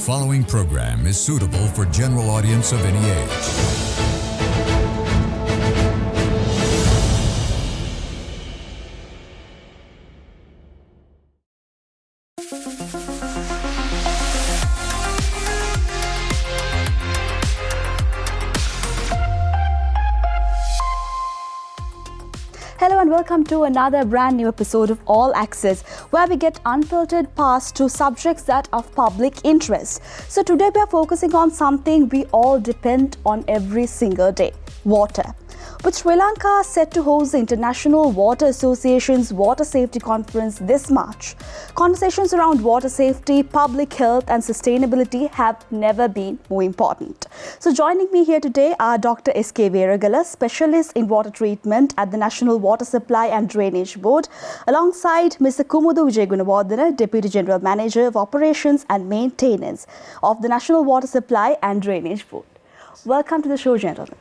following program is suitable for general audience of any age. Hello and welcome to another brand new episode of All Access, where we get unfiltered paths to subjects that are of public interest. So today we are focusing on something we all depend on every single day: water. With Sri Lanka set to host the International Water Association's Water Safety Conference this March, conversations around water safety, public health and sustainability have never been more important. So joining me here today are Dr. S.K. Veragala, Specialist in Water Treatment at the National Water Supply and Drainage Board, alongside Mr. Kumudu Vijayagunawardena, Deputy General Manager of Operations and Maintenance of the National Water Supply and Drainage Board. Welcome to the show, gentlemen.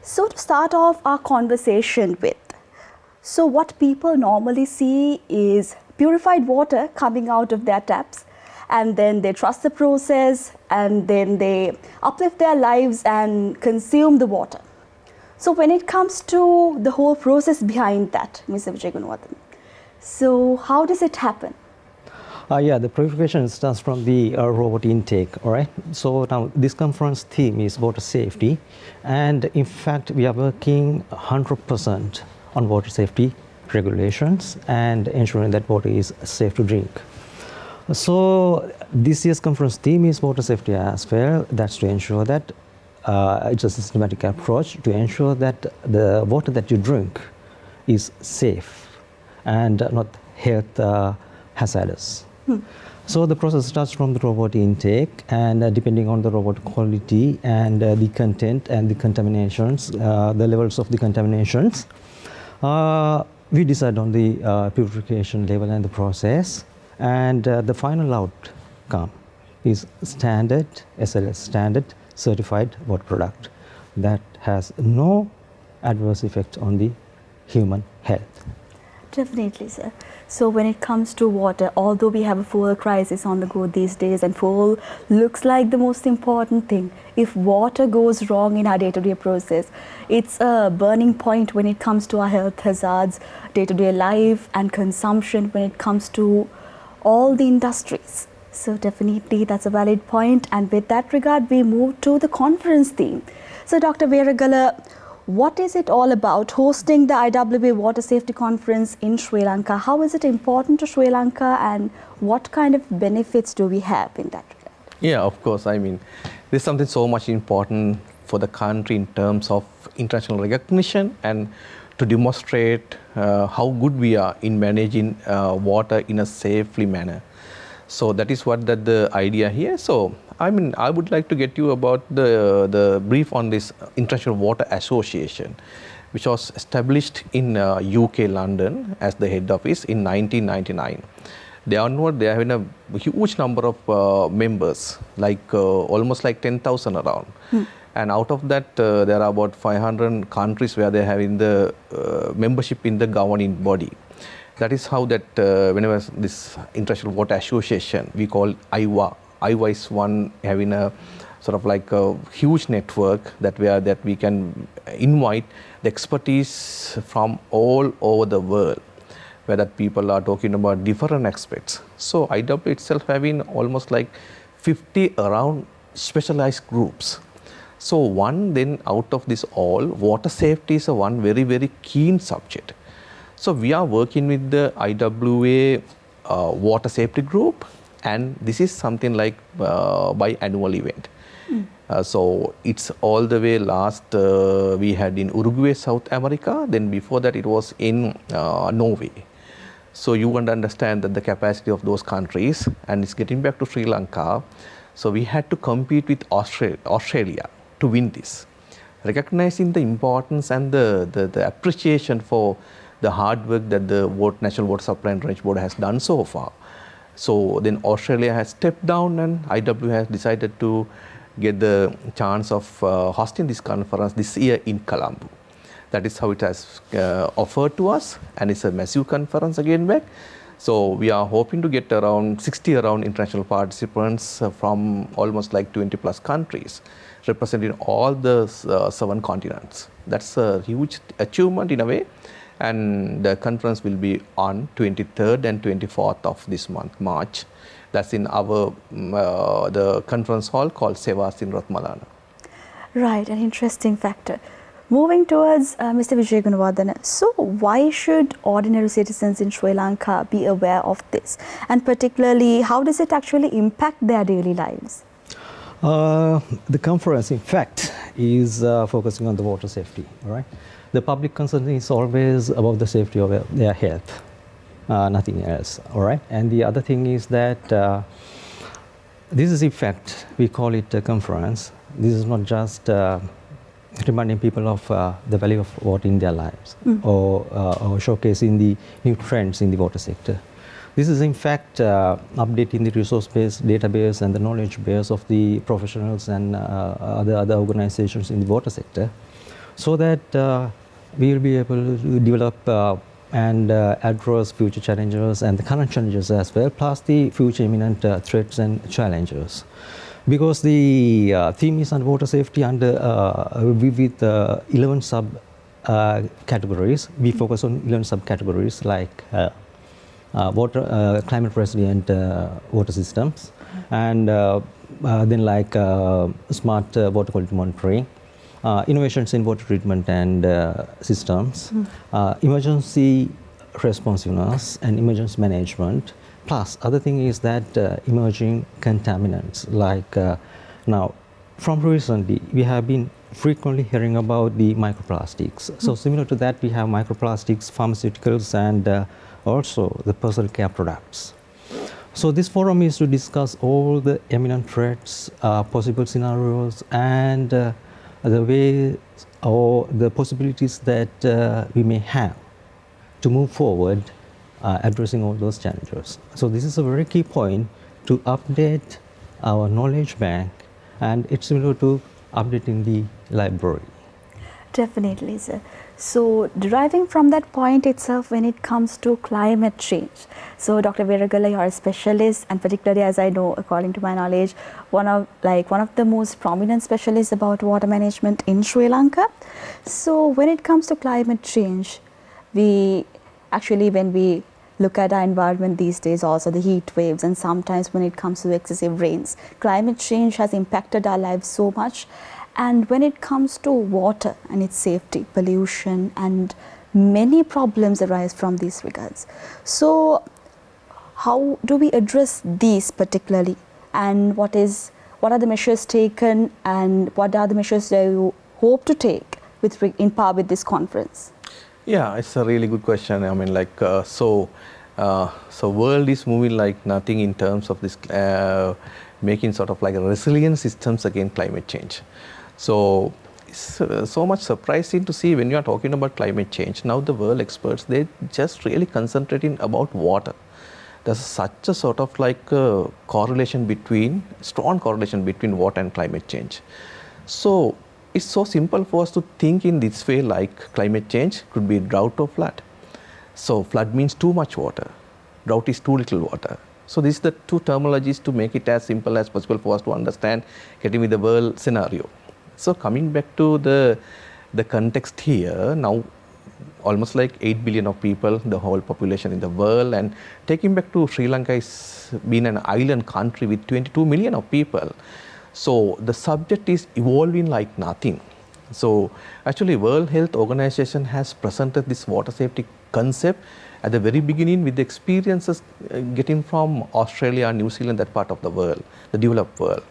So to start off our conversation with, so what people normally see is purified water coming out of their taps, and then they trust the process, and then they uplift their lives and consume the water. So when it comes to the whole process behind that, Mr. Vijayagunawardena, so how does it happen? The purification starts from the raw water intake, all right? So now this conference theme is water safety, and in fact we are working 100% on water safety regulations and ensuring that water is safe to drink. So this year's conference theme is water safety as well. That's to ensure that it's a systematic approach to ensure that the water that you drink is safe and not health hazardous. So the process starts from the raw water intake, and depending on the raw water quality and the content and the contaminations, the levels of the contaminations, we decide on the purification level and the process, and the final outcome is standard, SLS standard certified water product that has no adverse effect on the human health. Definitely, sir. So when it comes to water, although we have a fuel crisis on the go these days and fuel looks like the most important thing, if water goes wrong in our day-to-day process, it's a burning point when it comes to our health hazards, day-to-day life and consumption when it comes to all the industries. So definitely that's a valid point, and with that regard we move to the conference theme. So Dr. Veragala, what is it all about, hosting the IWA Water Safety Conference in Sri Lanka? How is it important to Sri Lanka, and what kind of benefits do we have in that regard? Yeah, of course. I mean, there's something so much important for the country in terms of international recognition and to demonstrate how good we are in managing water in a safely manner. So that is what the idea here. So I mean, I would like to get you about the brief on this International Water Association, which was established in UK, London, as the head office in 1999. They are having a huge number of members, like almost like 10,000 around. And out of that, there are about 500 countries where they are having the membership in the governing body. That is how that whenever this International Water Association, we call IWA. IWA is one having a sort of like a huge network that we can invite the expertise from all over the world, where that people are talking about different aspects. So IWA itself having almost like 50 around specialized groups. So one then out of this all, water safety is a one very, very keen subject. So we are working with the IWA water safety group, and this is something like biannual event. So it's all the way last we had in Uruguay, South America. Then before that it was in Norway. So you want to understand that the capacity of those countries, and it's getting back to Sri Lanka. So we had to compete with Australia to win this, recognizing the importance and the appreciation for the hard work that the National Water Supply and Drainage Board has done so far. So then Australia has stepped down, and IW has decided to get the chance of hosting this conference this year in Colombo. That is how it has offered to us, and it's a massive conference again back. So we are hoping to get around 60 international participants from almost like 20 plus countries, representing all the 7 continents. That's a huge achievement in a way. And the conference will be on 23rd and 24th of this month, March. That's in our the conference hall called Sevas in Ratmalana. Right, an interesting factor. Moving towards Mr. Vijay Gunawardana, so why should ordinary citizens in Sri Lanka be aware of this? And particularly, how does it actually impact their daily lives? The conference, in fact, is focusing on the water safety, all right? The public concern is always about the safety of their health, nothing else, all right? And the other thing is that this is, in fact, we call it a conference. This is not just reminding people of the value of water in their lives or showcasing the new trends in the water sector. This is in fact updating the resource-based database and the knowledge base of the professionals and other organizations in the water sector, so that we will be able to develop and address future challenges and the current challenges as well, plus the future imminent threats and challenges. Because the theme is on water safety under with 11 categories. We focus on 11 subcategories like water, climate resilient water systems, and then like smart water quality monitoring, innovations in water treatment and systems, emergency responsiveness and emergency management. Plus, other thing is that emerging contaminants, like now, from recently, we have been frequently hearing about the microplastics. So similar to that, we have microplastics, pharmaceuticals, and also the personal care products. So this forum is to discuss all the imminent threats, possible scenarios, and the way or the possibilities that we may have to move forward addressing all those challenges. So this is a very key point to update our knowledge bank, and it's similar to updating the library. Definitely, sir. So deriving from that point itself, when it comes to climate change, so Dr. Viragala, you are a specialist, and particularly, as I know, according to my knowledge, one of the most prominent specialists about water management in Sri Lanka. So when it comes to climate change, when we look at our environment these days, also the heat waves, and sometimes when it comes to excessive rains, climate change has impacted our lives so much. And when it comes to water and its safety, pollution, and many problems arise from these regards. So how do we address these particularly, and what are the measures taken, and what are the measures that you hope to take in par with this conference? Yeah, it's a really good question. I mean, like, so world is moving like nothing in terms of this making sort of like resilient systems against climate change. So it's so much surprising to see when you are talking about climate change. Now the world experts, they just really concentrating about water. There's such a sort of like strong correlation between water and climate change. So it's so simple for us to think in this way, like climate change could be drought or flood. So flood means too much water, drought is too little water. So these are the two terminologies to make it as simple as possible for us to understand, getting with the world scenario. So coming back to the context here, now almost like 8 billion of people, the whole population in the world, and taking back to Sri Lanka is been an island country with 22 million of people. So the subject is evolving like nothing. So actually World Health Organization has presented this water safety concept at the very beginning with the experiences getting from Australia, New Zealand, that part of the world, the developed world,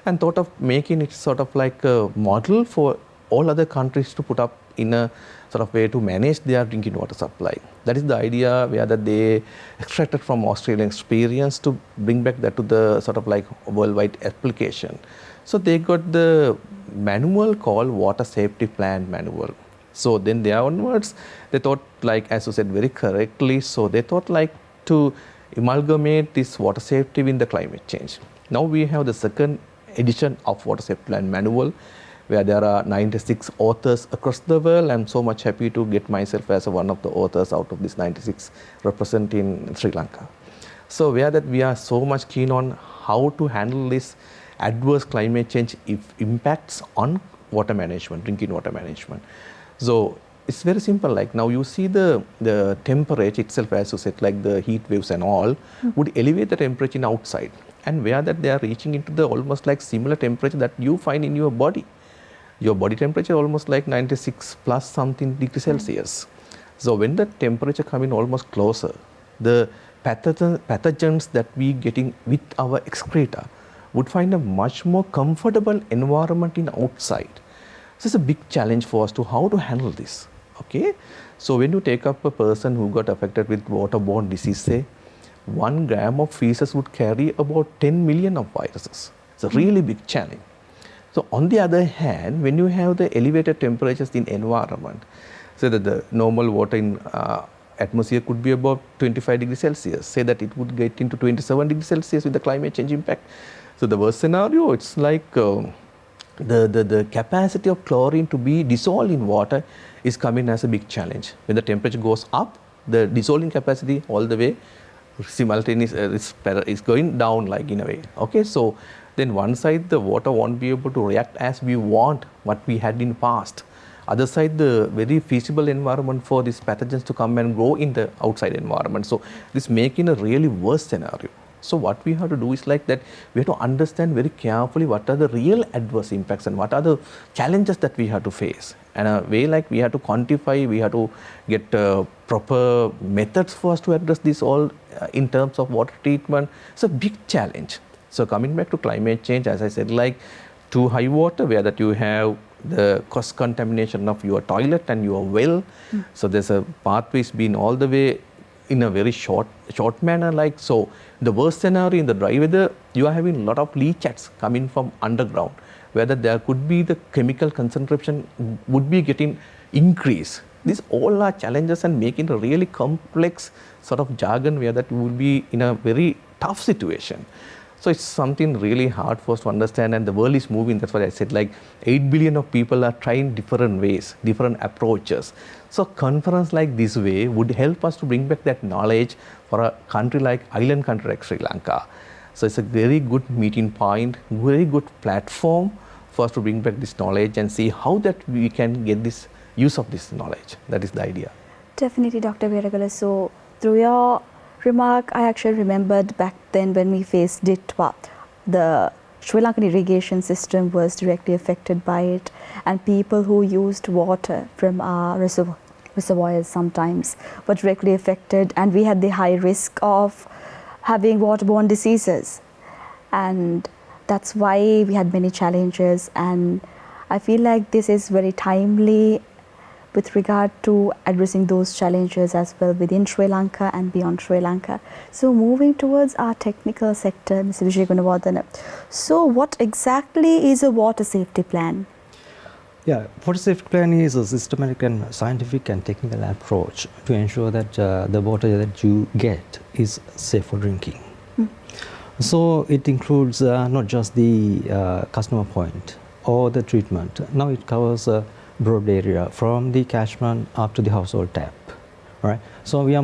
and thought of making it sort of like a model for all other countries to put up in a sort of way to manage their drinking water supply. That is the idea where that they extracted from Australian experience to bring back that to the sort of like worldwide application. So they got the manual called Water Safety Plan Manual. So then there onwards, they thought, like as you said very correctly, so they thought like to amalgamate this water safety with the climate change. Now we have the second edition of Water Safety Plan Manual, where there are 96 authors across the world. I'm so much happy to get myself as one of the authors out of this 96 representing Sri Lanka. So where that we are so much keen on how to handle this adverse climate change impacts on water management, drinking water management. So it's very simple. Like now you see the temperature itself, as you said, like the heat waves and all, would elevate the temperature in outside. And where that they are reaching into the almost like similar temperature that you find in your body. Your body temperature almost like 96 plus something degrees Celsius. So when the temperature come in almost closer, the pathogens that we getting with our excreta would find a much more comfortable environment in outside. So it's a big challenge for us to how to handle this. Okay, so when you take up a person who got affected with waterborne disease, say 1 gram of feces would carry about 10 million of viruses. It's a really big challenge. So on the other hand, when you have the elevated temperatures in environment, so that the normal water in atmosphere could be about 25 degrees Celsius, say that it would get into 27 degrees Celsius with the climate change impact. So the worst scenario, it's like the capacity of chlorine to be dissolved in water is coming as a big challenge. When the temperature goes up, the dissolving capacity all the way simultaneously is going down, like in a way. Okay, so then one side the water won't be able to react as we want what we had in past. Other side, the very feasible environment for these pathogens to come and grow in the outside environment. So this making a really worse scenario. So what we have to do is like that, we have to understand very carefully what are the real adverse impacts and what are the challenges that we have to face. And a way like we have to quantify, we have to get proper methods for us to address this all in terms of water treatment. It's a big challenge. So coming back to climate change, as I said, like too high water, where that you have the cross contamination of your toilet and your well. So there's a pathways being all the way in a very short manner, like so. The worst scenario in the dry weather, you are having a lot of leachates coming from underground, whether there could be the chemical concentration would be getting increased. These all are challenges and making a really complex sort of jargon where that will be in a very tough situation. So it's something really hard for us to understand, and the world is moving. That's why I said like 8 billion of people are trying different ways, different approaches. So conference like this way would help us to bring back that knowledge for a country like island country like Sri Lanka. So it's a very good meeting point, very good platform for us to bring back this knowledge and see how that we can get this use of this knowledge. That is the idea. Definitely, Dr. Veeragala. So through your remark, I actually remembered back then when we faced Ditwa, the Sri Lankan irrigation system was directly affected by it, and people who used water from our reservoirs sometimes were directly affected, and we had the high risk of having waterborne diseases, and that's why we had many challenges. And I feel like this is very timely with regard to addressing those challenges as well within Sri Lanka and beyond Sri Lanka. So moving towards our technical sector, Mr. Vijay Gunawardana. So what exactly is a water safety plan? Yeah, water safety plan is a systematic and scientific and technical approach to ensure that the water that you get is safe for drinking. So it includes not just the customer point or the treatment. Now it covers a broad area from the catchment up to the household tap. All right. So we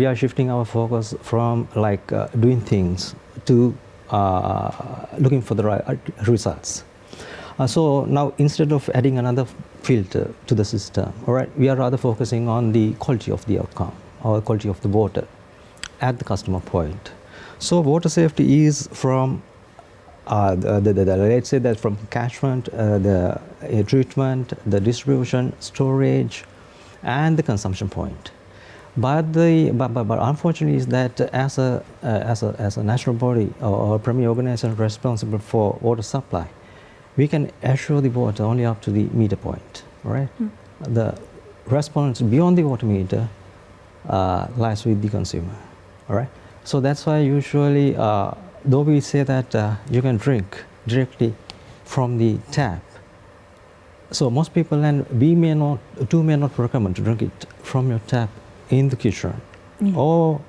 are shifting our focus from like doing things to looking for the right results. So now instead of adding another filter to the system, all right, we are rather focusing on the quality of the outcome or quality of the water at the customer point. So water safety is from let's say that from catchment, the treatment, the distribution, storage, and the consumption point. But unfortunately is that as a national body or premier organization responsible for water supply, we can assure the water only up to the meter point. Right? The response beyond the water meter lies with the consumer. All right. So that's why usually, though we say that you can drink directly from the tap, so most people, and we may not recommend to drink it from your tap in the kitchen or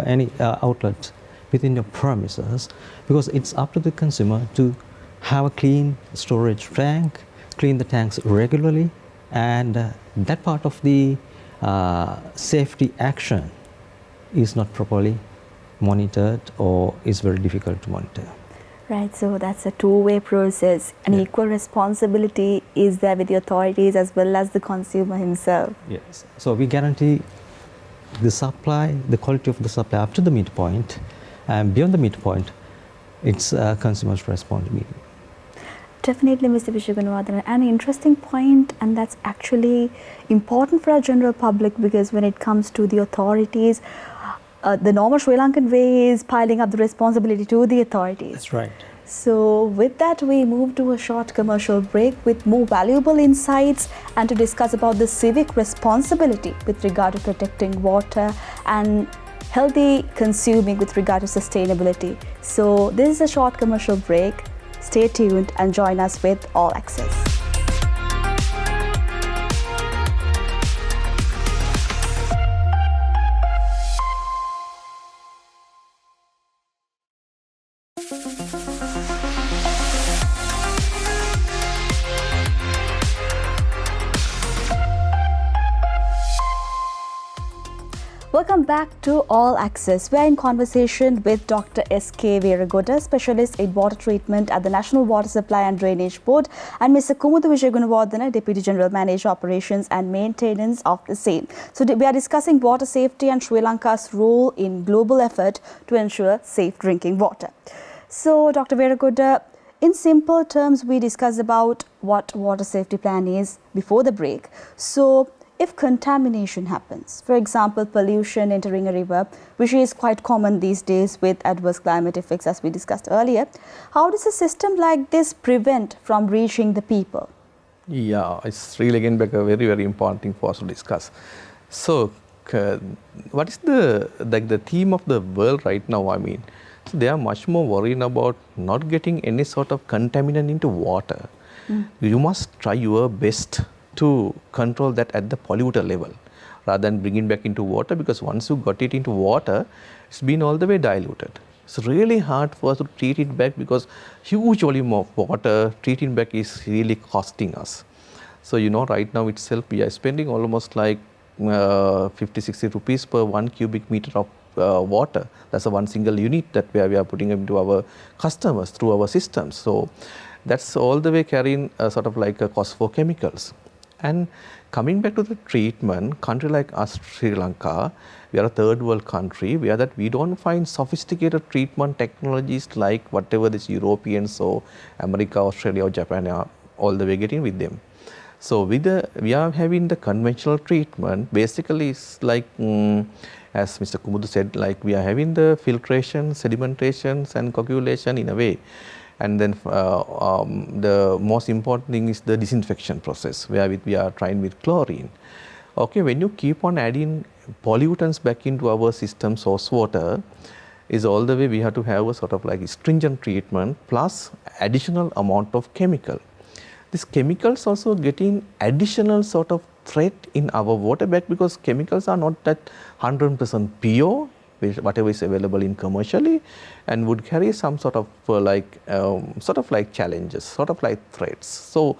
any outlet within your premises, because it's up to the consumer to have a clean storage tank clean the tanks regularly, and that part of the safety action is not properly monitored or is very difficult to monitor. Right, so that's a two-way process. An Yeah. equal responsibility is there with the authorities as well as the consumer himself. Yes. So we guarantee the supply, the quality of the supply up to the midpoint, and beyond the midpoint, it's consumer's responsibility. Definitely, Mr. Vishagunawardana, an interesting point, and that's actually important for our general public, because when it comes to the authorities, the normal Sri Lankan way is piling up the responsibility to the authorities. That's right. So with that, we move to a short commercial break with more valuable insights and to discuss about the civic responsibility with regard to protecting water and healthy consuming with regard to sustainability. So this is a short commercial break. Stay tuned and join us with All Access. Welcome back to All Access. We are in conversation with Dr. S.K. Veragoda, specialist in water treatment at the National Water Supply and Drainage Board, and Mr. Kumuthu Vishagunawardana, Deputy General Manager, Operations and Maintenance of the same. So we are discussing water safety and Sri Lanka's role in global effort to ensure safe drinking water. So, Dr. Veragoda, in simple terms, we discussed about what water safety plan is before the break. So, if contamination happens, for example, pollution entering a river, which is quite common these days with adverse climate effects as we discussed earlier, how does a system like this prevent from reaching the people? Yeah, it's really again back a very, very important thing for us to discuss. So, what is the theme of the world right now? I mean, so they are much more worried about not getting any sort of contaminant into water. You must try your best to control that at the polluter level rather than bring it back into water, because once you got it into water, it's been all the way diluted. It's really hard for us to treat it back because huge volume of water treating back is really costing us. So, you know, right now itself we are spending almost like 50-60 rupees per 1 cubic meter of water. That's a one single unit that we are putting into our customers through our systems. So, that's all the way carrying sort of like a cost for chemicals. And coming back to the treatment, country like us, Sri Lanka, we are a third world country where that we don't find sophisticated treatment technologies like whatever this Europeans or America, Australia or Japan are all the way getting with them. So we are having the conventional treatment, basically it's like, as Mr. Kumuthu said, like we are having the filtration, sedimentations and coagulation in a way. And then the most important thing is the disinfection process, where we are trying with chlorine. Okay, when you keep on adding pollutants back into our system, source water, is all the way we have to have a sort of like stringent treatment plus additional amount of chemical. These chemicals also getting additional sort of threat in our water back, because chemicals are not that 100% pure, whatever is available in commercially, and would carry some sort of challenges, sort of like threats. So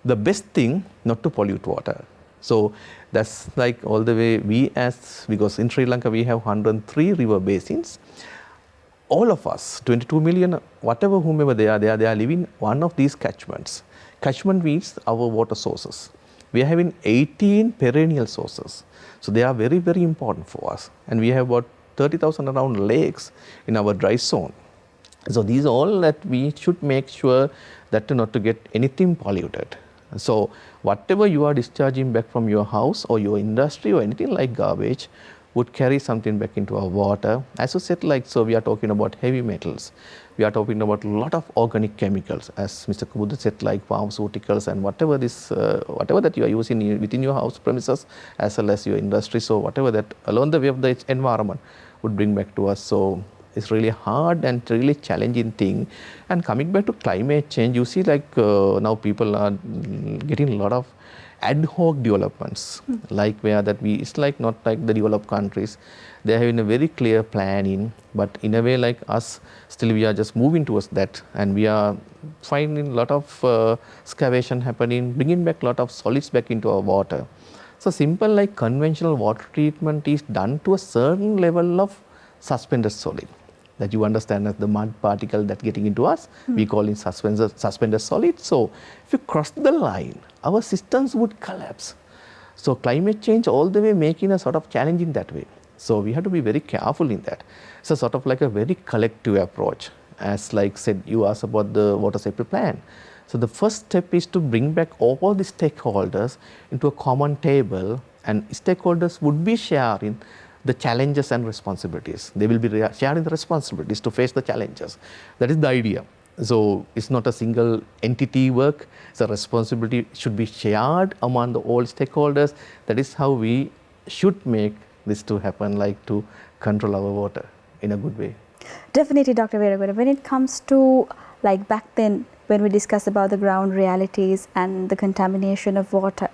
the best thing not to pollute water. So that's like all the way because in Sri Lanka we have 103 river basins. All of us, 22 million, whatever whomever they are living one of these catchments. Catchment means our water sources. We are having 18 perennial sources. So they are very, very important for us. And we have about 30,000 around lakes in our dry zone. So these are all that we should make sure that not to get anything polluted. So whatever you are discharging back from your house or your industry or anything like garbage would carry something back into our water. As you said, like, so we are talking about heavy metals. We are talking about a lot of organic chemicals, as Mr. Kumuthu said, like pharmaceuticals and whatever that you are using within your house premises as well as your industry. So whatever that along the way of the environment would bring back to us. So it's really hard and really challenging thing. And coming back to climate change, you see like now people are getting a lot of ad hoc developments, like where that it's like not like the developed countries. They're having a very clear planning, but in a way like us, still we are just moving towards that, and we are finding a lot of excavation happening, bringing back a lot of solids back into our water. So simple like conventional water treatment is done to a certain level of suspended solid that you understand as the mud particle that getting into us, we call it suspended solid. So if you cross the line, our systems would collapse. So climate change all the way making a sort of challenging that way. So we have to be very careful in that. It's a sort of like a very collective approach. As like said, you asked about the water safety plan. So the first step is to bring back all the stakeholders into a common table, and stakeholders would be sharing the challenges and responsibilities. They will be sharing the responsibilities to face the challenges. That is the idea. So it's not a single entity work. The responsibility should be shared among the all stakeholders. That is how we should make this to happen, like to control our water in a good way. Definitely, Dr. Veeragoda. When it comes to like back then, when we discussed about the ground realities and the contamination of water,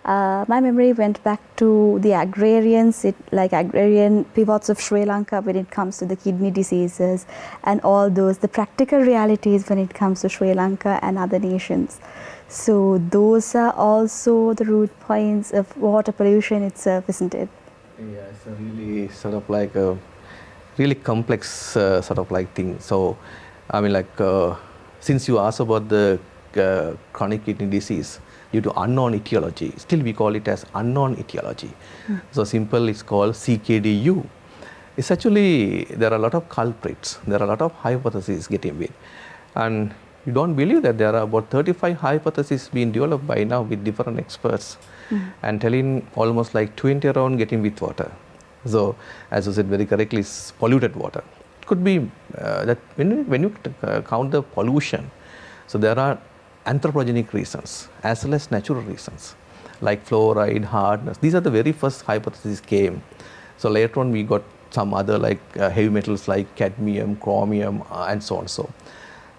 my memory went back to the agrarians, agrarian pivots of Sri Lanka when it comes to the kidney diseases and all those, the practical realities when it comes to Sri Lanka and other nations. So those are also the root points of water pollution itself, isn't it? Yeah, it's a really sort of like a really complex sort of like thing. So, I mean, like since you asked about the chronic kidney disease due to unknown etiology, still we call it as unknown etiology. So simple, it's called CKDU. It's actually, there are a lot of culprits, there are a lot of hypotheses getting made. And you don't believe that there are about 35 hypotheses being developed by now with different experts and telling almost like 20 around getting with water. So as you said very correctly, it's polluted water. It could be that when you count the pollution, so there are anthropogenic reasons as well as natural reasons like fluoride, hardness. These are the very first hypotheses came. So later on we got some other like heavy metals like cadmium, chromium and so on.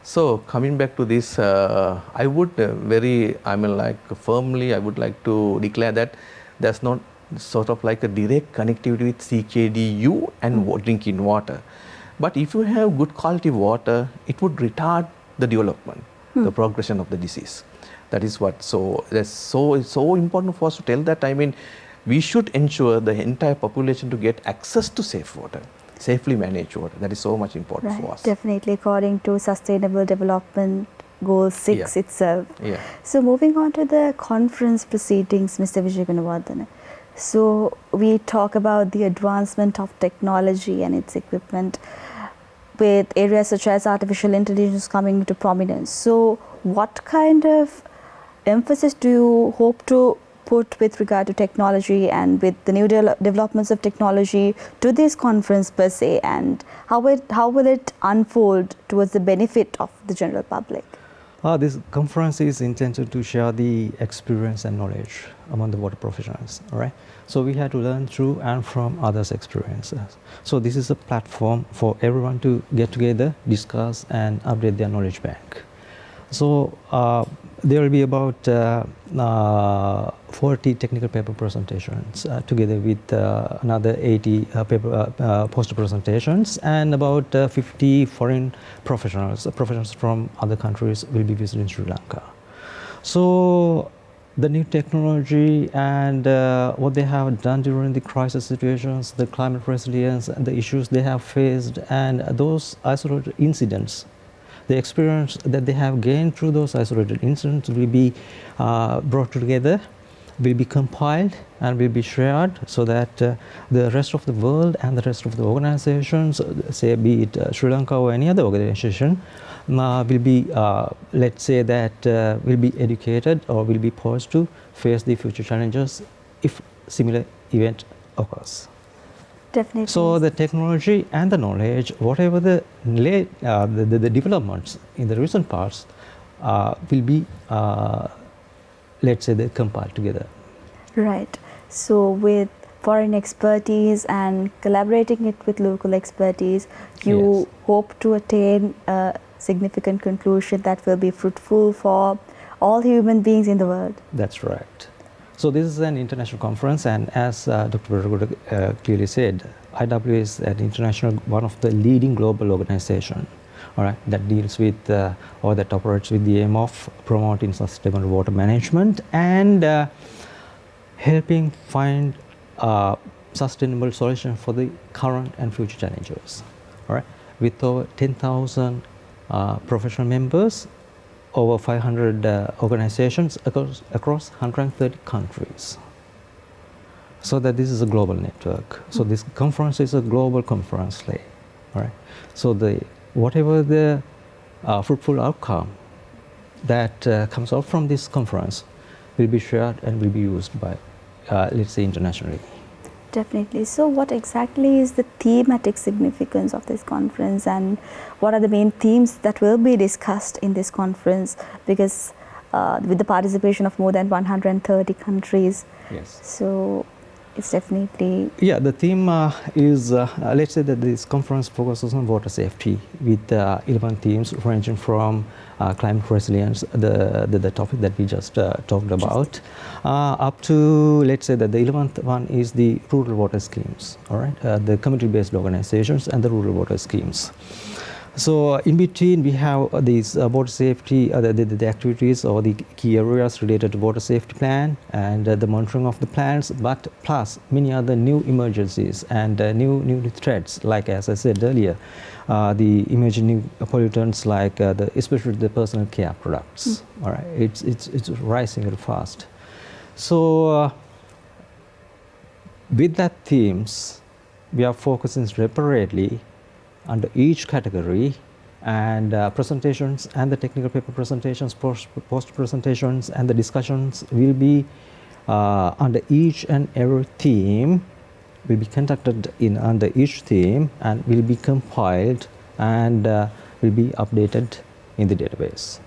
So coming back to this, I would firmly I would like to declare that there's not sort of like a direct connectivity with CKDU and drinking water. But if you have good quality water, it would retard the development, the progression of the disease. That is what, so it's so important for us to tell that, I mean, we should ensure the entire population to get access to safe water, safely managed water. That is so much important for us. Definitely, according to Sustainable Development Goal 6 itself. Yeah. So moving on to the conference proceedings, Mr. Vijayagunawardana. So we talk about the advancement of technology and its equipment with areas such as artificial intelligence coming into prominence. So what kind of emphasis do you hope to put with regard to technology and with the new developments of technology to this conference per se, and how will it unfold towards the benefit of the general public? This conference is intended to share the experience and knowledge among the water professionals, all right? So we had to learn through and from others' experiences. So this is a platform for everyone to get together, discuss and update their knowledge bank. So there will be about 40 technical paper presentations together with another 80 poster presentations, and about 50 foreign professionals from other countries will be visiting Sri Lanka. So the new technology and what they have done during the crisis situations, the climate resilience and the issues they have faced, and those isolated incidents, the experience that they have gained through those isolated incidents will be brought together, will be compiled and will be shared so that the rest of the world and the rest of the organizations, say be it Sri Lanka or any other organization, will be, let's say that will be educated or will be poised to face the future challenges if similar event occurs. Definitely. So the technology and the knowledge, whatever the developments in the recent past will be, let's say, they compiled together. Right. So with foreign expertise and collaborating it with local expertise, you hope to attain a significant conclusion that will be fruitful for all human beings in the world. That's right. So this is an international conference, and as Dr. Veeragoda clearly said, IW is an international, one of the leading global organization, all right, that deals with or that operates with the aim of promoting sustainable water management and helping find a sustainable solution for the current and future challenges. All right, with over 10,000 professional members, over 500 organizations across 130 countries. So that this is a global network. So this conference is a global conference, all right. So whatever the fruitful outcome that comes out from this conference will be shared and will be used by, let's say, internationally. Definitely. So what exactly is the thematic significance of this conference, and what are the main themes that will be discussed in this conference? Because with the participation of more than 130 countries, Yes. so it's definitely... Yeah, the theme is, let's say that this conference focuses on water safety with 11 themes ranging from climate resilience, the topic that we just talked about, up to, let's say that the 11th one is the rural water schemes, all right, the community-based organizations and the rural water schemes. So in between we have these water safety, the activities or the key areas related to water safety plan and the monitoring of the plans, but plus many other new emergencies and new threats, like as I said earlier, the emerging new pollutants like especially the personal care products. All right, it's rising very fast. So with that themes, we are focusing separately under each category, and presentations and the technical paper presentations, post presentations and the discussions will be under each and every theme, will be conducted in under each theme and will be compiled and will be updated in the database.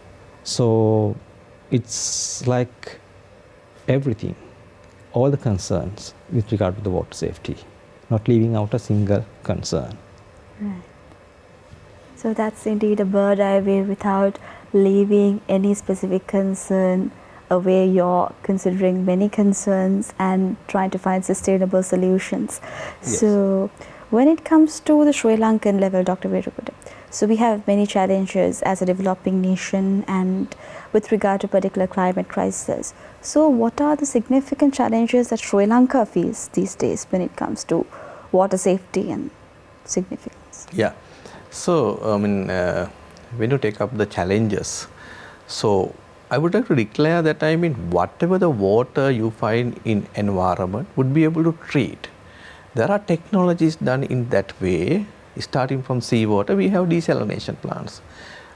So it's like everything, all the concerns with regard to the water safety, not leaving out a single concern. Right. So that's indeed a bird eye view without leaving any specific concern away. You're considering many concerns and trying to find sustainable solutions. Yes. So when it comes to the Sri Lankan level, Dr. Veerakuda, so we have many challenges as a developing nation and with regard to particular climate crisis. So what are the significant challenges that Sri Lanka faces these days when it comes to water safety and significance? Yeah. So, when you take up the challenges, so I would like to declare that, whatever the water you find in environment would be able to treat. There are technologies done in that way. Starting from seawater, we have desalination plants.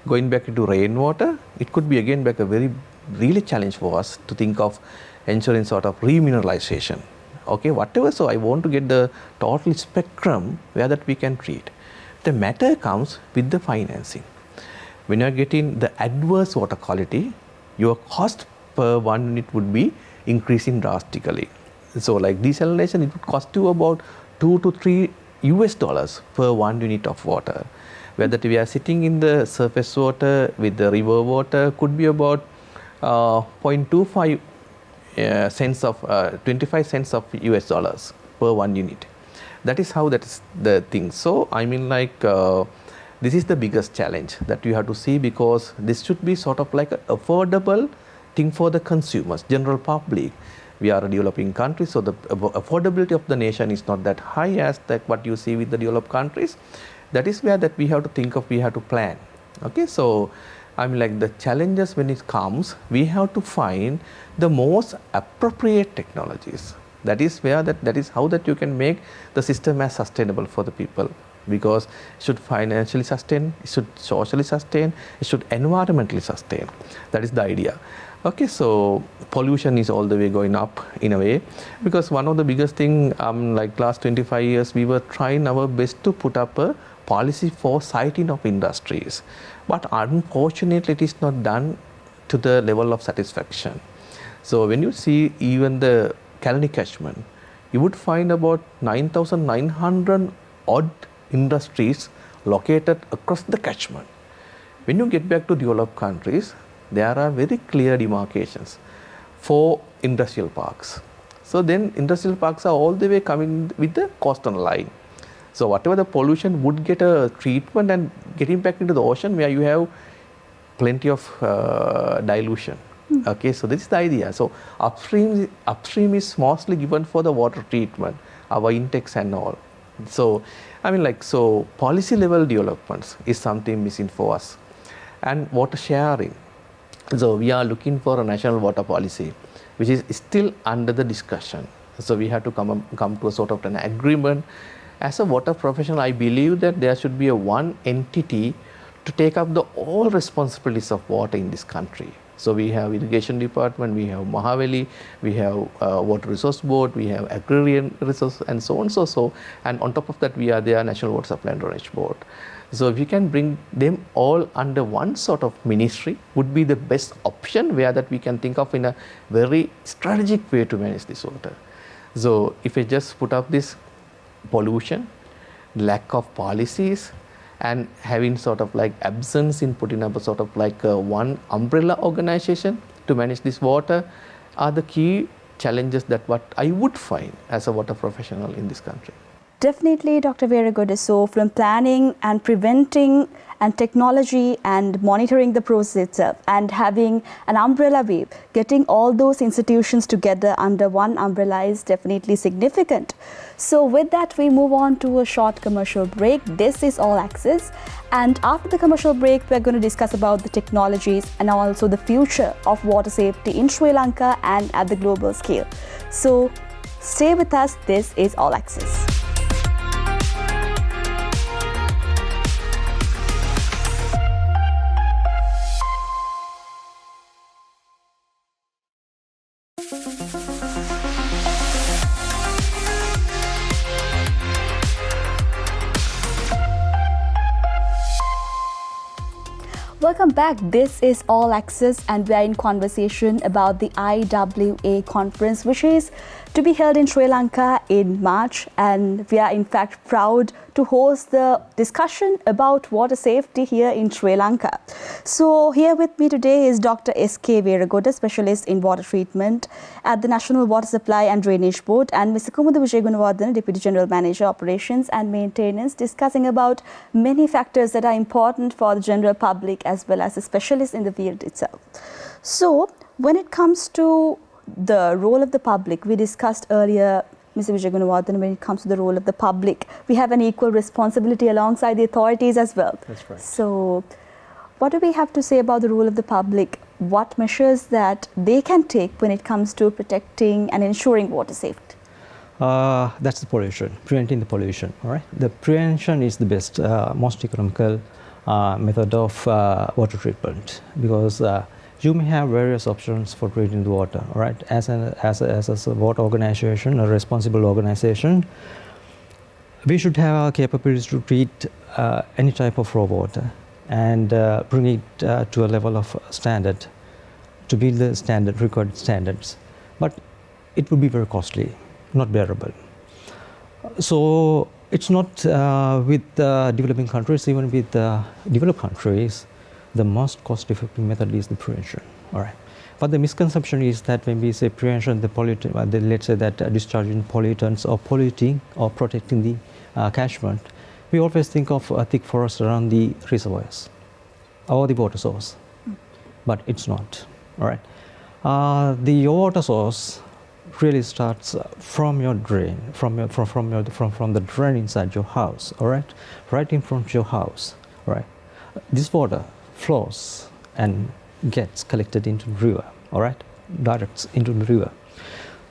Going back into rainwater, it could be again back a really challenge for us to think of ensuring sort of remineralization. Okay, whatever. So I want to get the total spectrum where that we can treat. The matter comes with the financing. When you are getting the adverse water quality, your cost per 1 unit would be increasing drastically. So like desalination, it would cost you about $2 to $3 per 1 unit of water. Whether we are sitting in the surface water with the river water could be about 0.25 cents of 25 cents of US dollars per 1 unit. That is how that is the thing. So this is the biggest challenge that you have to see, because this should be sort of like an affordable thing for the consumers, general public. We are a developing country, so the affordability of the nation is not that high as what you see with the developed countries. That is where that we have to think of, we have to plan. Okay, so the challenges when it comes, we have to find the most appropriate technologies. That is where that is how that you can make the system as sustainable for the people, because it should financially sustain, it should socially sustain, it should environmentally sustain. That is the idea. Okay, so pollution is all the way going up in a way, because one of the biggest thing, last 25 years, we were trying our best to put up a policy for siting of industries. But unfortunately, it is not done to the level of satisfaction. So when you see even the Kalani catchment, you would find about 9,900 odd industries located across the catchment. When you get back to developed countries, there are very clear demarcations for industrial parks. So then industrial parks are all the way coming with the coastal line. So whatever the pollution would get a treatment and getting back into the ocean where you have plenty of dilution. Okay, so this is the idea. So upstream is mostly given for the water treatment, our intakes and all. So I mean, like, so policy level developments is something missing for us. And water sharing. So we are looking for a national water policy, which is still under the discussion. So we have to come to a sort of an agreement. As a water professional, I believe that there should be a one entity to take up the all responsibilities of water in this country. So we have irrigation department, we have Mahaveli, we have water resource board, we have agrarian resource, and so on, so. And on top of that, we are the National Water Supply and Drainage Board. So if you can bring them all under one sort of ministry, would be the best option, where that we can think of in a very strategic way to manage this water. So if I just put up this pollution, lack of policies, and having sort of like absence in putting up a sort of like one umbrella organization to manage this water, are the key challenges that what I would find as a water professional in this country. Definitely, Dr. Veeragoda. So from planning and preventing and technology and monitoring the process itself and having an umbrella wave, getting all those institutions together under one umbrella is definitely significant. So with that, we move on to a short commercial break. This is All Access. And after the commercial break, we're going to discuss about the technologies and also the future of water safety in Sri Lanka and at the global scale. So stay with us. This is All Access. Welcome back. This is All Access and we are in conversation about the IWA conference, which is to be held in Sri Lanka in March, and we are in fact proud to host the discussion about water safety here in Sri Lanka. So here with me today is Dr. S.K. Veeragoda, specialist in water treatment at the National Water Supply and Drainage Board, and Mr. Kumudhu Vijayagunawardena, Deputy General Manager, Operations and Maintenance, discussing about many factors that are important for the general public as well as the specialists in the field itself. So when it comes to the role of the public, we discussed earlier, Mr. Vijayagunawardena, when it comes to the role of the public, we have an equal responsibility alongside the authorities as well. That's right. So what do we have to say about the role of the public? What measures that they can take when it comes to protecting and ensuring water safety? That's the pollution, preventing the pollution. All right, the prevention is the best, most economical method of water treatment, because you may have various options for treating the water. All right, as a water organization, a responsible organization, we should have our capabilities to treat any type of raw water and bring it to a level of standard, to meet the standard, required standards. But it would be very costly, not bearable. So it's not with developing countries, even with developed countries, the most cost-effective method is the prevention. All right. But the misconception is that when we say prevention, let's say that discharging pollutants or polluting or protecting the catchment, we always think of a thick forest around the reservoirs or the water source, but it's not. All right. The water source really starts from your drain, from the drain inside your house. All right, right in front of your house. All right, this water flows and gets collected into the river. All right, directs into the river.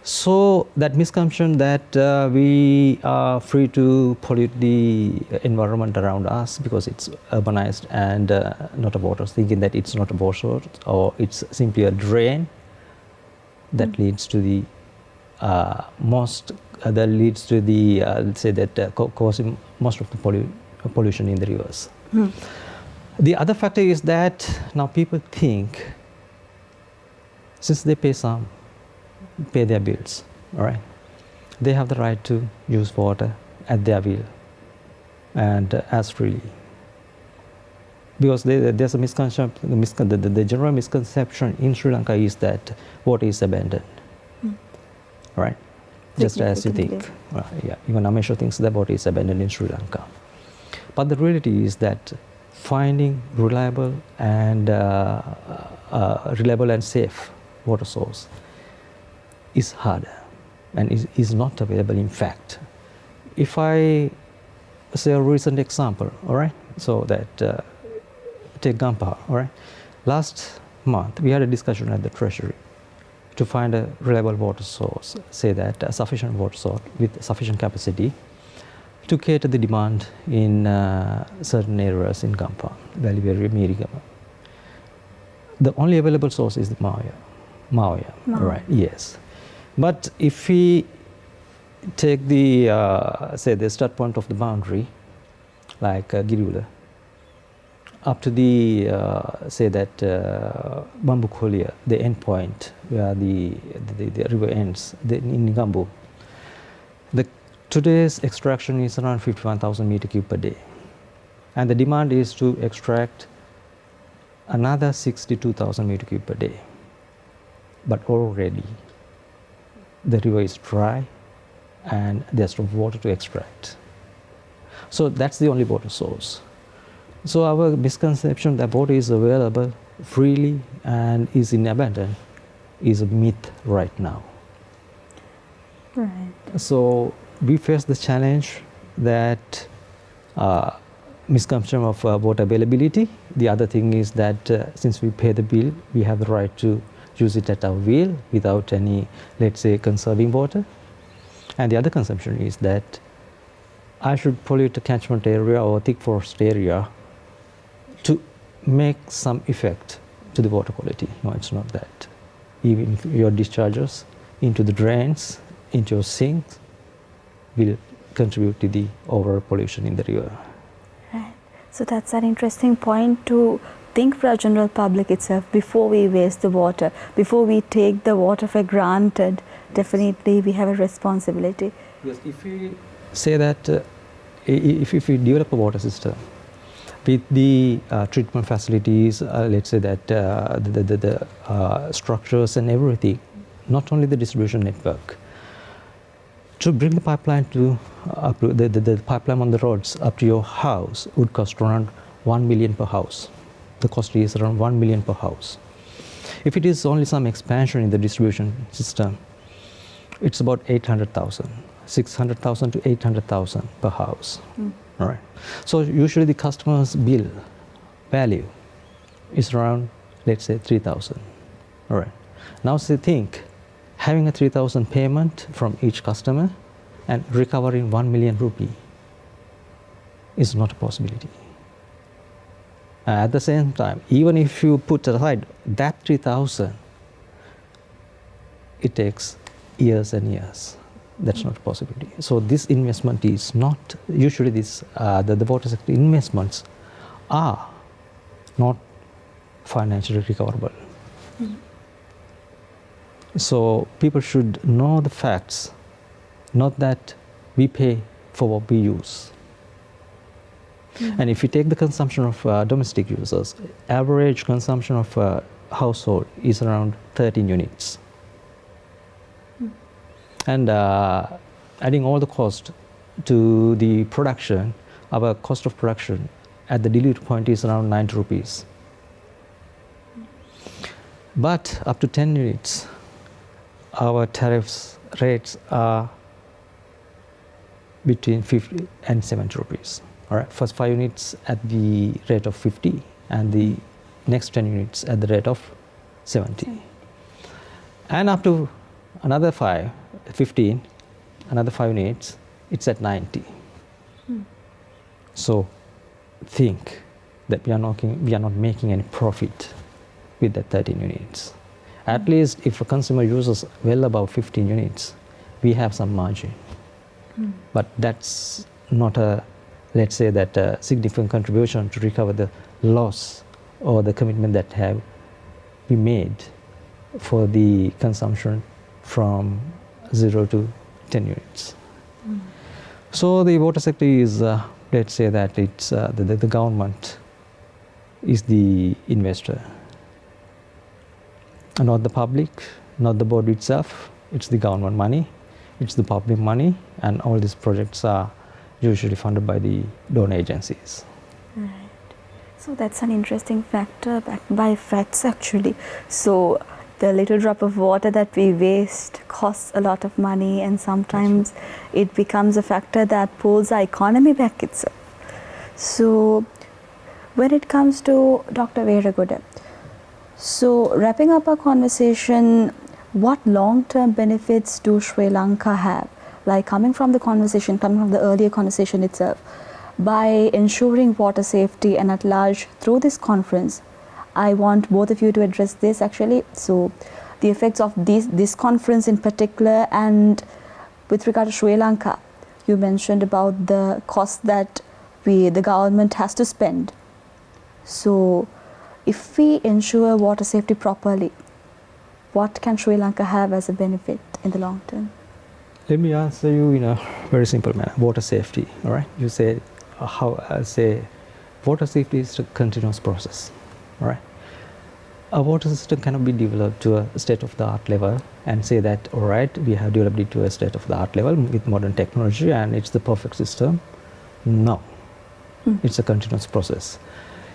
So that misconception that we are free to pollute the environment around us because it's urbanized and not a water, thinking that it's not a water source or it's simply a drain, that leads to the let's say that causing most of the pollution in the rivers. The other factor is that now people think, since they pay their bills, all right, they have the right to use water at their will and as freely. Because there's a misconception, the general misconception in Sri Lanka is that water is abandoned. All right. just as you think. Significantly. Even Amesha thinks the water is abundant in Sri Lanka. But the reality is that finding reliable and safe water source is harder and is not available in fact. If I say a recent example, all right, so that take Gampa, all right. Last month we had a discussion at the Treasury to find a reliable water source, say that a sufficient water source with sufficient capacity to cater the demand in certain areas in Gampa, Valiveri, Mirigama. The only available source is the Mauya, right? Yes. But if we take the say the start point of the boundary, like Girula, up to the say that Bambukolia, the end point where the river ends in Gambu, today's extraction is around 51,000 meter cube per day, and the demand is to extract another 62,000 meter cube per day. But already the river is dry and there's no water to extract. So that's the only water source. So our misconception that water is available freely and is in abundance is a myth right now. Right. So we face the challenge that misconception of water availability. The other thing is that since we pay the bill, we have the right to use it at our will without any, let's say, conserving water. And the other conception is that I should pollute a catchment area or thick forest area to make some effect to the water quality. No, it's not that. Even if your discharges into the drains, into your sinks, will contribute to the overall pollution in the river. Right. So that's an interesting point to think for our general public itself before we waste the water, before we take the water for granted. Definitely we have a responsibility. Yes, if we say that if we develop a water system with the treatment facilities, let's say that the structures and everything, not only the distribution network, to bring the pipeline to the pipeline on the roads up to your house would cost around 1 million per house. The cost is around 1 million per house. If it is only some expansion in the distribution system, it's about 800,000, 600,000 to 800,000 per house. All right. So usually the customer's bill value is around, let's say, 3,000. All right. Now say think, having a 3,000 payment from each customer and recovering 1 million rupee is not a possibility. At the same time, even if you put aside that 3,000, it takes years and years. That's not a possibility. So this investment is not, usually this, the water sector investments are not financially recoverable. So people should know the facts, not that we pay for what we use. And if you take the consumption of domestic users, average consumption of a household is around 13 units. And adding all the cost to the production, our cost of production at the dilute point is around 90 rupees. But up to 10 units, our tariffs rates are between 50 and 70 rupees. All right, first 5 units at the rate of 50 and the next 10 units at the rate of 70. And up to another 15, another 5 units, it's at 90. So think that we are not making any profit with that 13 units. At least if a consumer uses well above 15 units, we have some margin. But that's not a, let's say that a significant contribution to recover the loss or the commitment that have been made for the consumption from 0 to 10 units. So the water sector is, let's say that it's the government is the investor, not the public, not the board itself. It's the government money It's the public money, and all these projects are usually funded by the donor agencies. Right. So that's an interesting factor backed by facts actually. So the little drop of water that we waste costs a lot of money, and sometimes it becomes a factor that pulls our economy back itself. So when it comes to Dr. Veraguda, so wrapping up our conversation, what long-term benefits do Sri Lanka have? Like coming from the earlier conversation itself, by ensuring water safety and at large through this conference, I want both of you to address this actually. So the effects of this conference in particular, and with regard to Sri Lanka, you mentioned about the cost that the government has to spend. So if we ensure water safety properly, what can Sri Lanka have as a benefit in the long term? Let me answer you in a very simple manner. Water safety, all right? You said water safety is a continuous process, all right? A water system cannot be developed to a state-of-the-art level and say that, all right, we have developed it to a state-of-the-art level with modern technology and it's the perfect system. No, it's a continuous process.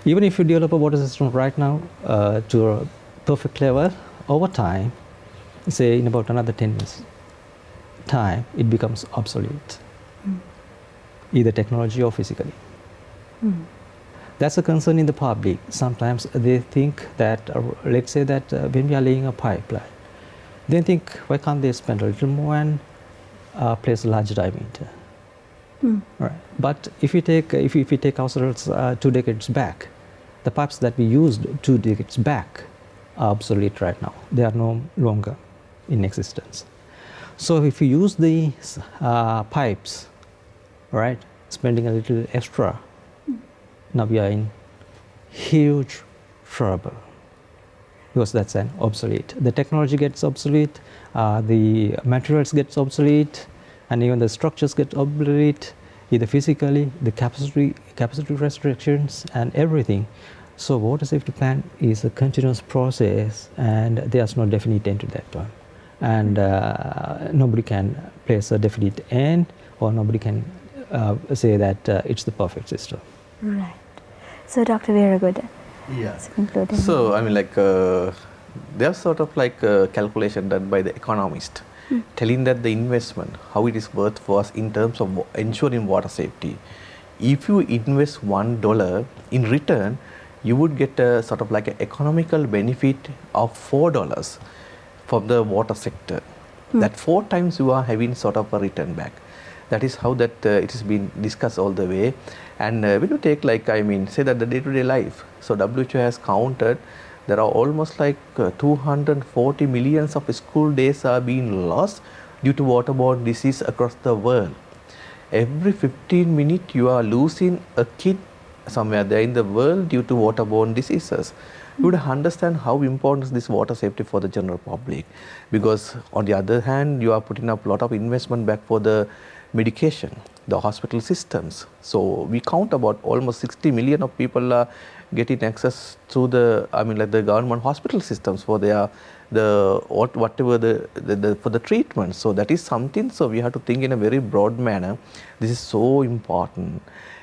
Even if you develop a water system right now to a perfect level, over time, say in about another 10 years time, it becomes obsolete, either technology or physically. That's a concern in the public. Sometimes they think that, let's say that when we are laying a pipeline, they think, why can't they spend a little more and place a larger diameter? Right. But if we take ourselves 2 decades back, the pipes that we used 2 decades back are obsolete right now. They are no longer in existence. So if we use these pipes, right, spending a little extra, now we are in huge trouble because that's an obsolete. The technology gets obsolete, the materials gets obsolete, and even the structures get obsolete, either physically, the capacity restrictions and everything. So water safety plan is a continuous process, and there's no definite end to that one. And nobody can place a definite end, or nobody can say that it's the perfect system. Right. So Dr. Veraguda, Yeah. concluding. So, I mean, like, there's sort of like a calculation done by the economist telling that the investment, how it is worth for us in terms of ensuring water safety. If you invest $1, in return, you would get a sort of like an economical benefit of $4 from the water sector. That 4 times you are having sort of a return back. That is how that it has been discussed all the way. And when you take, like, I mean, say that the day-to-day life, so WHO has counted there are almost like 240 millions of school days are being lost due to waterborne disease across the world. Every 15 minutes you are losing a kid somewhere there in the world due to waterborne diseases. You would understand how important is this water safety for the general public, because on the other hand you are putting up a lot of investment back for the medication, the hospital systems. So we count about almost 60 million of people are getting access to the, I mean, like the government hospital systems for their whatever for the treatment. So that is something. So we have to think in a very broad manner. This is so important.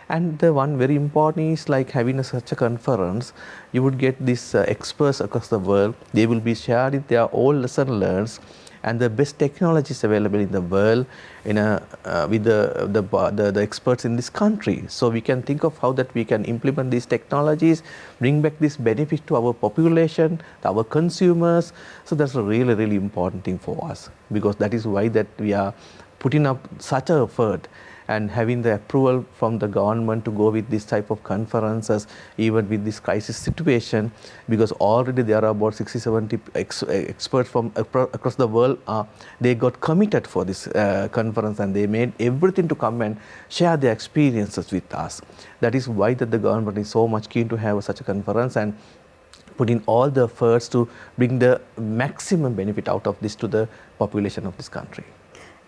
And the one very important is like having such a conference. You would get these experts across the world. They will be sharing their own lesson learned and the best technologies available in the world with the experts in this country. So we can think of how that we can implement these technologies, bring back this benefit to our population, to our consumers. So that's a really, really important thing for us, because that is why that we are putting up such an effort and having the approval from the government to go with this type of conferences, even with this crisis situation, because already there are about 60-70 experts from across the world. They got committed for this conference, and they made everything to come and share their experiences with us. That is why that the government is so much keen to have such a conference and put in all the efforts to bring the maximum benefit out of this to the population of this country.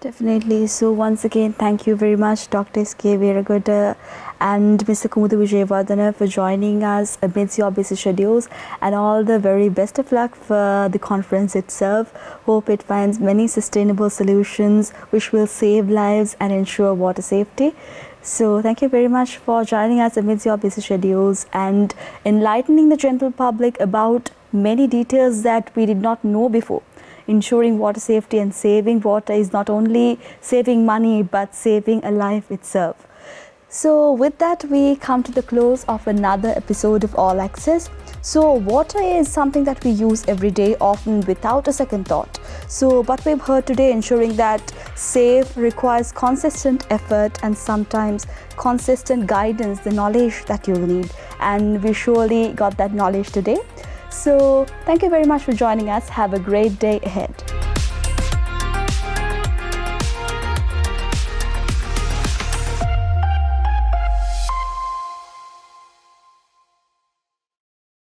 Definitely. So once again, thank you very much, Dr. S.K. Veeragoda and Mr. Kumudu Vijayavardhana for joining us amidst your busy schedules, and all the very best of luck for the conference itself. Hope it finds many sustainable solutions which will save lives and ensure water safety. So thank you very much for joining us amidst your busy schedules and enlightening the general public about many details that we did not know before. Ensuring water safety and saving water is not only saving money but saving a life itself. So with that, we come to the close of another episode of All Access. So water is something that we use every day, often without a second thought. So but we've heard today, ensuring that safe requires consistent effort and sometimes consistent guidance, the knowledge that you'll need. And we surely got that knowledge today. So thank you very much for joining us. Have a great day ahead.